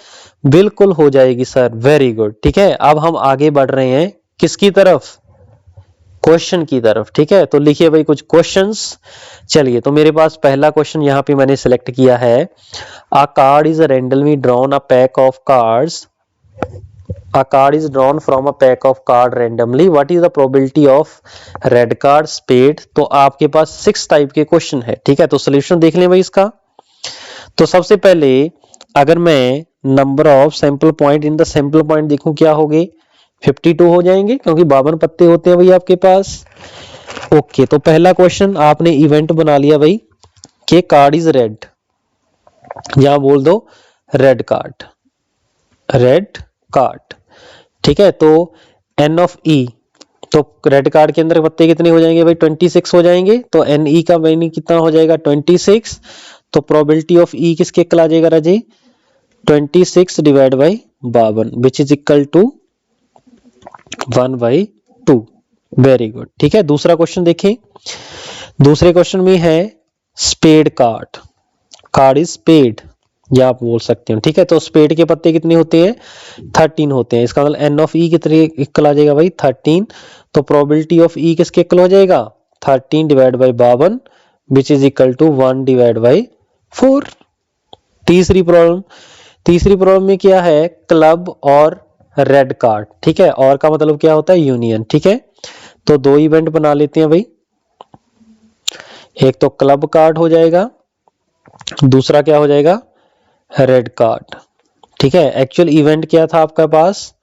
बिल्कुल हो जाएगी सर, वेरी गुड। ठीक है, अब हम आगे बढ़ रहे हैं किसकी तरफ, क्वेश्चन की तरफ। ठीक है, तो लिखिए भाई कुछ क्वेश्चंस। चलिए, तो मेरे पास पहला क्वेश्चन यहाँ पे मैंने सिलेक्ट किया है, अ card is randomly drawn a pack of cards, a card is drawn from a pack of card randomly, what is the probability of red card, spade। तो आपके पास 6 टाइप के क्वेश्चन है। ठीक है, तो सोल्यूशन देख लें भाई इसका। तो सबसे पहले अगर मैं number of sample point in the sample point देखूं, क्या हो गए, 52 हो जाएंगे, क्योंकि 52 पत्ते होते हैं भाई आपके पास। ओके, तो पहला क्वेश्चन आपने इवेंट बना लिया भाई कि कार्ड इज रेड, यहां बोल दो रेड कार्ड, रेड कार्ड। ठीक है, तो एन ऑफ ई, तो रेड कार्ड के अंदर पत्ते कितने हो जाएंगे भाई, 26 हो जाएंगे। तो एन ई का मीनिंग कितना हो जाएगा, 26। तो प्रोबेबिलिटी ऑफ ई किसके इक्वल आ जाएगा Raje, 26 divide by 52, which is equal to 1/2। Very good. ठीक है, दूसरा क्वेश्चन देखें। दूसरे क्वेश्चन में है spade card, card is spade, या आप बोल सकते हो। ठीक है, तो स्पेड के पत्ते कितने होते हैं, 13 होते हैं। इसका मतलब एन ऑफ ई कितने इक्वल आ जाएगा भाई, 13। तो प्रोबेबिलिटी ऑफ ई किसके इक्वल हो जाएगा, 13 divide by 52, which is equal to 1 divide by 4। तीसरी प्रॉब्लम में क्या है, क्लब और रेड कार्ड। ठीक है, और का मतलब क्या होता है, यूनियन। ठीक है, तो 2 इवेंट बना लेते हैं भाई, एक तो क्लब कार्ड हो जाएगा, दूसरा क्या हो जाएगा, रेड कार्ड। ठीक है, एक्चुअल इवेंट क्या था आपका पास,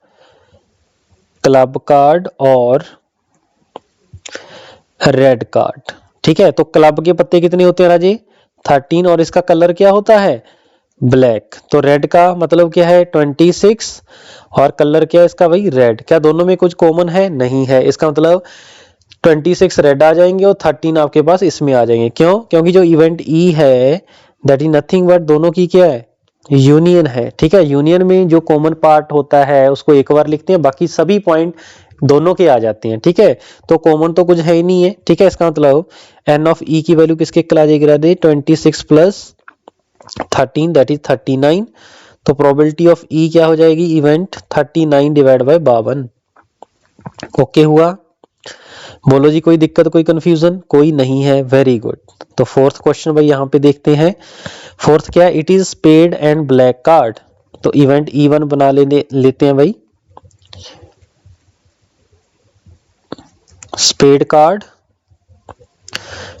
क्लब कार्ड और रेड कार्ड। ठीक है, तो क्लब के पत्ते कितने होते हैं राजे, 13, और इसका कलर क्या होता है, ब्लैक। तो रेड का मतलब क्या है, 26, और कलर क्या है इसका भाई, रेड। क्या दोनों में कुछ कॉमन है, नहीं है। इसका मतलब 26 रेड आ जाएंगे और 13 आपके पास इसमें आ जाएंगे। क्यों, क्योंकि जो इवेंट ई है दैट इज नथिंग बट दोनों की क्या है, यूनियन है। ठीक है, यूनियन में जो कॉमन पार्ट होता है उसको एक बार लिखते हैं, बाकी सभी पॉइंट दोनों के आ जाते हैं। ठीक है, तो कॉमन तो कुछ है ही नहीं है। ठीक है, इसका मतलब एन ऑफ ई की वैल्यू किसके इक्वल आ जाएगी, 26 प्लस 13 दैट इज 39। तो प्रोबेबिलिटी ऑफ ई क्या हो जाएगी, इवेंट 39 डिवाइड बाय 52। ओके हुआ, बोलो जी, कोई दिक्कत, कोई कंफ्यूजन, कोई नहीं है, वेरी गुड। तो फोर्थ क्वेश्चन भाई यहाँ पे देखते हैं। फोर्थ क्या, it is spade and black card. तो इवेंट E1 बना लेते हैं भाई, स्पेड कार्ड।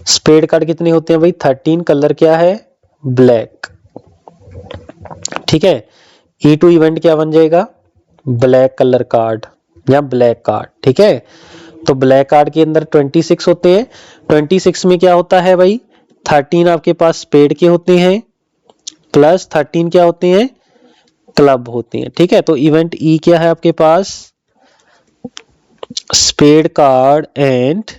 स्पेड कार्ड कितने होते हैं भाई, 13, कलर क्या है, ब्लैक। ठीक है, E2 इवेंट क्या बन जाएगा, ब्लैक कलर कार्ड या ब्लैक कार्ड। ठीक है, तो ब्लैक कार्ड के अंदर 26 होते हैं, 26 में क्या होता है भाई, 13 आपके पास स्पेड के होते हैं, प्लस 13 क्या होते हैं, क्लब होते हैं। ठीक है, तो इवेंट ई क्या है आपके पास, spade card and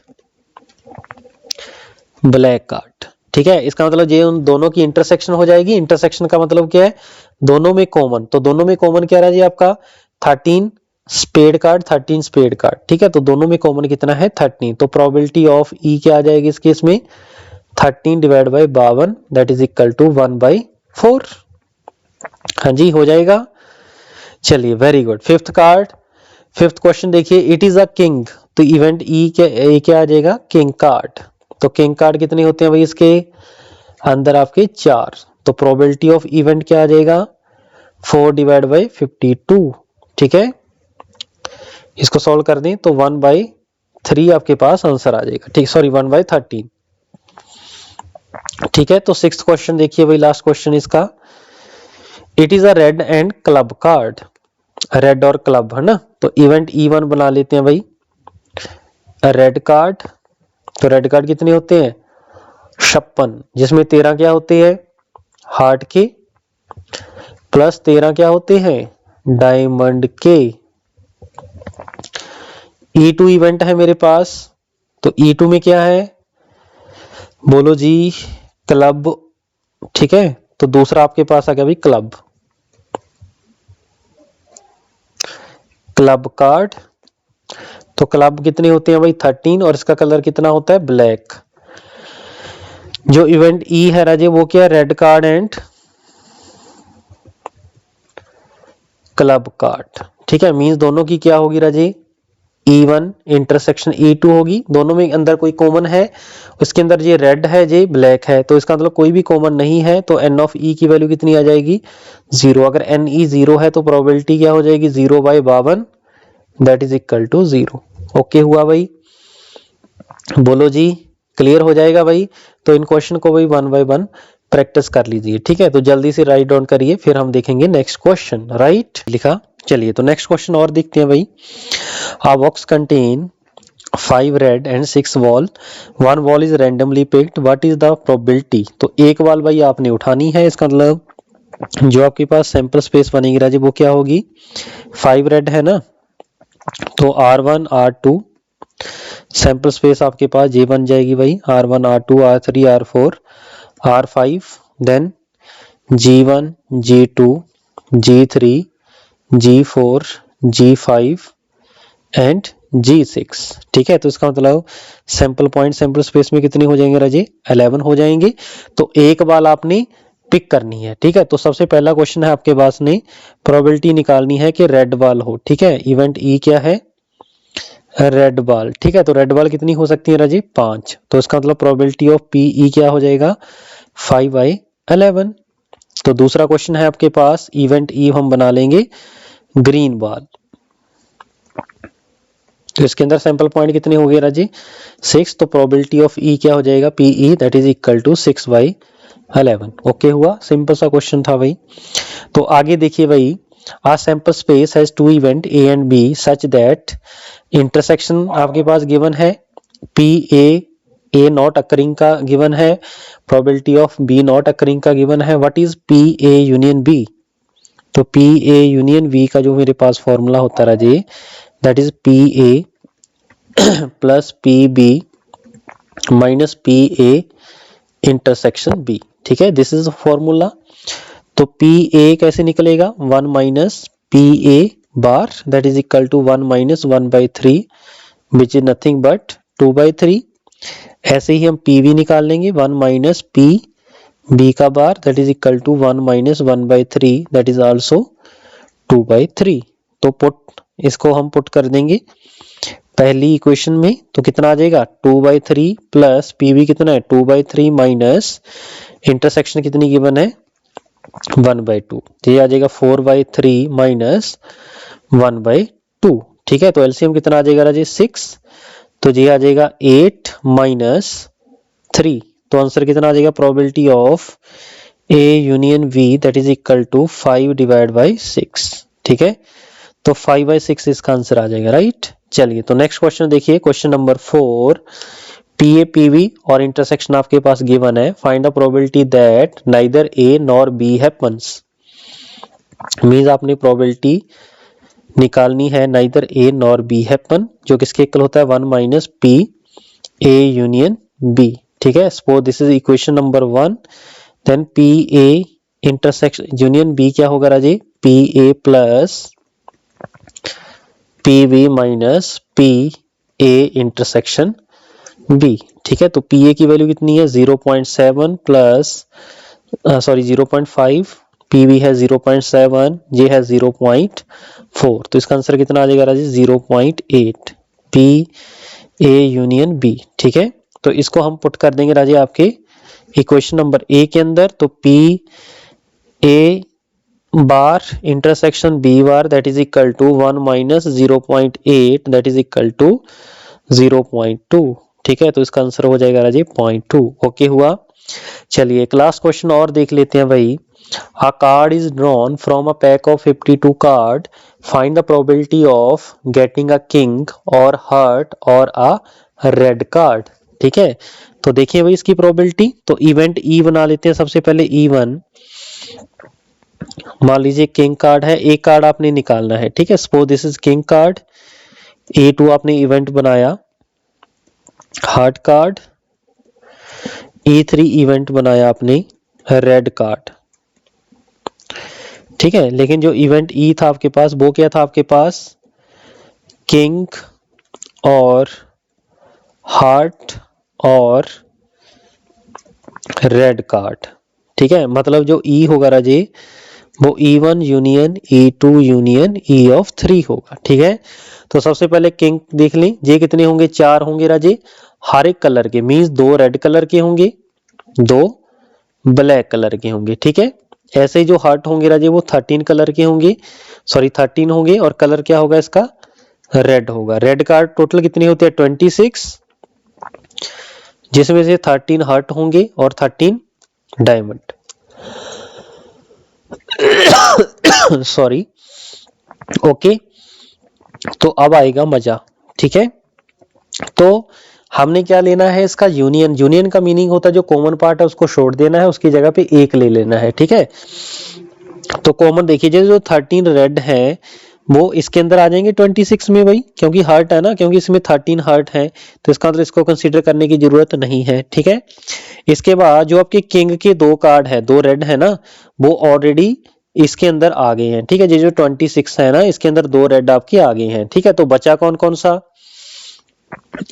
black card. ठीक है, इसका मतलब ये उन दोनों की इंटरसेक्शन हो जाएगी। इंटरसेक्शन का मतलब क्या है, दोनों में कॉमन। तो दोनों में कॉमन क्या रहा जी आपका, 13 स्पेड कार्ड, 13 स्पेड कार्ड। ठीक है, तो दोनों में कॉमन कितना है, 13। तो प्रोबेबिलिटी ऑफ ई क्या आ जाएगी इस केस में, 13 divide by 52 that is equal to 1/4। हाँ जी, हो जाएगा। चलिए very good. Fifth card, fifth question देखिए, इट इज अ किंग, तो इवेंट ई क्या आ जाएगा, किंग कार्ड। तो किंग कार्ड कितने होते हैं भाई, इसके अंदर आपके 4, तो प्रोबेबिलिटी ऑफ इवेंट क्या आ जाएगा, 4 डिवाइड बाई 52। ठीक है, इसको सॉल्व कर दें तो 1/3 आपके पास आंसर आ जाएगा। ठीक, सॉरी 1/13। ठीक है, तो सिक्स्थ क्वेश्चन देखिए भाई, लास्ट क्वेश्चन इसका, it is a red and club card, red और क्लब है ना, तो इवेंट E1 बना लेते हैं भाई, रेड कार्ड। तो रेड कार्ड कितने होते हैं, 56, जिसमें 13 क्या होते हैं, हार्ट के, प्लस 13 क्या होते हैं, डायमंड के। E2 इवेंट है मेरे पास, तो E2 में क्या है, बोलो जी, क्लब। ठीक है, तो दूसरा आपके पास आ गया भाई क्लब, क्लब कार्ड। तो क्लब कितने होते हैं भाई, 13, और इसका कलर कितना होता है, ब्लैक। जो इवेंट ई है राजे, वो क्या है, red card and club card. ठीक है, मींस दोनों की क्या होगी राजे, E1 इंटरसेक्शन E2 होगी, दोनों में अंदर कोई कॉमन है, उसके अंदर ये रेड है, ये ब्लैक है, तो इसका मतलब कोई भी कॉमन नहीं है, तो n ऑफ E की वैल्यू कितनी आ जाएगी, 0। अगर NE 0 है तो प्रोबेबिलिटी क्या हो जाएगी, 0/52, that is equal to 0। Okay हुआ भाई, बोलो जी, क्लियर हो जाएगा भाई। तो इन क्वेश्चन को भाई 1 बाय 1 प्रैक्टिस कर लीजिए। ठीक है, तो जल्दी से राइट डाउन करिए, फिर हम देखेंगे नेक्स्ट क्वेश्चन। राइट लिखा, चलिए तो नेक्स्ट क्वेश्चन और देखते हैं भाई। A box contain 5 red and 6 ball. One ball is randomly picked. What is the probability? तो एक बॉल भाई आपने उठानी है, इसका मतलब जो आपके पास सैंपल स्पेस बनेगी राजी, वो क्या होगी, 5 रेड है ना, तो R1 R2 सैंपल स्पेस आपके पास ये बन जाएगी भाई, R1 R2 R3 R4 R5, then G1 G2 G3 G4 G5 and G6। ठीक है, तो इसका मतलब सैंपल पॉइंट सैंपल स्पेस में कितने हो जाएंगे राजे, 11 हो जाएंगे। तो एक बाल आपने पिक करनी है। ठीक है, तो सबसे पहला क्वेश्चन है आपके पास ने प्रोबेबिलिटी निकालनी है कि रेड बॉल हो। ठीक है, इवेंट ई क्या है, रेड बॉल। ठीक है, तो रेड बॉल कितनी हो सकती है राजी, 5, तो इसका मतलब प्रोबेबिलिटी ऑफ PE क्या हो जाएगा, 5/11। तो दूसरा क्वेश्चन है आपके पास, इवेंट ई हम बना लेंगे ग्रीन बॉल, तो इसके अंदर सैंपल पॉइंट कितने हो गए राजी, 6, तो प्रोबेबिलिटी ऑफ E क्या हो जाएगा, PE that is equal to 6/11। Okay हुआ, सिंपल सा क्वेश्चन था भाई। तो आगे देखिए भाई, आ sample space has 2 event A and B such that intersection आपके पास गिवन है, PA नॉट अकरिंग का गिवन है, probability of B not occurring का गिवन है। What is PA union B? तो PA यूनियन B का जो मेरे पास फॉर्मूला होता है राजी, that is PA plus PB minus PA intersection B। ठीक है, दिस इज फॉर्मूला। तो PA कैसे निकलेगा, 1 minus PA bar that is equal to 1 minus 1/3 which is nothing but 2/3। ऐसे ही हम PB निकाल लेंगे, 1 माइनस PB का bar that is equal to 1 minus 1/3 दैट इज आल्सो 2/3। तो पुट इसको हम पुट कर देंगे पहली इक्वेशन में, तो कितना आ जाएगा, 2/3 प्लस PB कितना है, 2/3 माइनस इंटरसेक्शन कितनी गिवन है, 1/2, तो ये आ जाएगा 4/3 माइनस 1/2। ठीक है, तो एलसीएम कितना आ जाएगा राजे, 6, तो ये आ जाएगा 8 माइनस 3, तो आंसर कितना आ जाएगा, probability of A union B that is equal to 5/6। ठीक है, तो 5/6 इसका आंसर आ जाएगा। राइट, चलिए तो नेक्स्ट क्वेश्चन देखिए, क्वेश्चन नंबर 4, PA PB और इंटरसेक्शन आपके पास गिवन है, find the probability that neither A nor B happens. Means आपने प्रोबेबिलिटी निकालनी है neither A nor B happen, जो किसके इक्वल होता है, 1 माइनस PA यूनियन B। ठीक है, suppose this is equation number 1, then PA intersection union B क्या होगा Raje, PA plus PB minus PA intersection B। ठीक है, तो PA की वैल्यू कितनी है, 0.7 प्लस 0.5 PB है 0.7, ये है 0.4, तो इसका आंसर कितना आ जाएगा राजी 0.8 P A यूनियन B। ठीक है, तो इसको हम पुट कर देंगे राजी आपके इक्वेशन नंबर A के अंदर। तो P A bar intersection B bar that is equal to 1 minus 0.8 that is equal to 0.2। ठीक है, तो इसका आंसर हो जाएगा राजी 0.2। ओके हुआ। चलिए एक लास्ट क्वेश्चन और देख लेते हैं भाई। A card is drawn from a pack of 52 card. Find the probability of getting a king or heart or a red card. ठीक है, तो देखिए भाई इसकी प्रोबेबिलिटी। तो इवेंट E बना लेते हैं सबसे पहले। E1 मान लीजिए किंग कार्ड है, एक कार्ड आपने निकालना है। ठीक है, suppose this is king card. E2 आपने इवेंट बनाया हार्ट कार्ड। E3 इवेंट बनाया आपने रेड कार्ड। ठीक है, लेकिन जो इवेंट E था आपके पास वो क्या था आपके पास किंग और हार्ट और रेड कार्ड। ठीक है, मतलब जो E होगा राजे वो E1 union E2 union E of 3 होगा। ठीक है, तो सबसे पहले किंग देख लें। ये कितने होंगे 4 होंगे राजे हर एक कलर के, मींस 2 रेड कलर के होंगे 2 ब्लैक कलर के होंगे। ठीक है, ऐसे ही जो हार्ट होंगे राजे वो 13 कलर के होंगे, सॉरी 13 होंगे और कलर क्या होगा इसका रेड होगा। रेड कार्ड टोटल कितने होते हैं 26, जिसमें से 13 हार्ट होंगे और 13 डायमंड। सॉरी। ओके, तो अब आएगा मजा। ठीक है, तो हमने क्या लेना है इसका यूनियन। यूनियन का मीनिंग होता है जो कॉमन पार्ट है उसको छोड़ देना है, उसकी जगह पे एक ले लेना है। ठीक है, तो कॉमन देखिए जो 13 रेड है वो इसके अंदर आ जाएंगे 26 में भाई, क्योंकि हार्ट है ना, क्योंकि इसमें 13 हार्ट है तो इसका मतलब इसको कंसीडर करने की जरूरत नहीं है। ठीक है, इसके बाद जो आपके किंग के 2 कार्ड है 2 रेड है ना वो ऑलरेडी इसके अंदर आ गए हैं। ठीक है, ये जो 26 है ना इसके अंदर 2 रेड आपके आ गए हैं। ठीक है, तो बचा कौन कौन सा,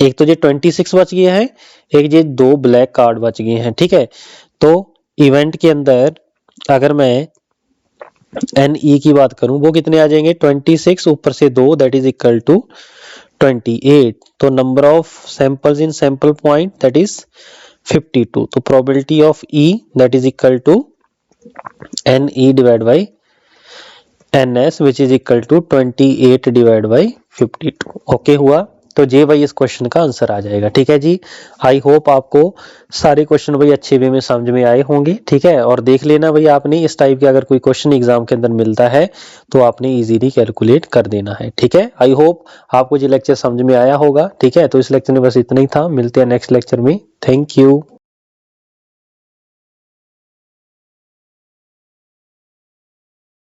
एक तो ये 26 बच गया है, एक ये 2 ब्लैक कार्ड बच गए हैं। ठीक है, तो इवेंट के अंदर अगर मैं NE की बात करूं वो कितने आ जाएंगे 26 ऊपर से 2 दैट इज इक्वल टू 28। तो number of samples in sample point that is 52। तो probability of E that is equal to NE divide by NS which is equal to 28 divide by 52। Okay हुआ, तो जे भाई इस क्वेश्चन का answer आ जाएगा। ठीक है जी, आई होप आपको सारे क्वेश्चन भाई अच्छे वे में समझ में आए होंगे। ठीक है, और देख लेना भाई आपने इस टाइप के अगर कोई क्वेश्चन एग्जाम के अंदर मिलता है तो आपने इजीली कैलकुलेट कर देना है। ठीक है, आई होप आपको ये लेक्चर समझ में आया होगा। ठीक है, तो इस लेक्चर में बस इतना ही था, मिलते हैं नेक्स्ट लेक्चर में। Thank you.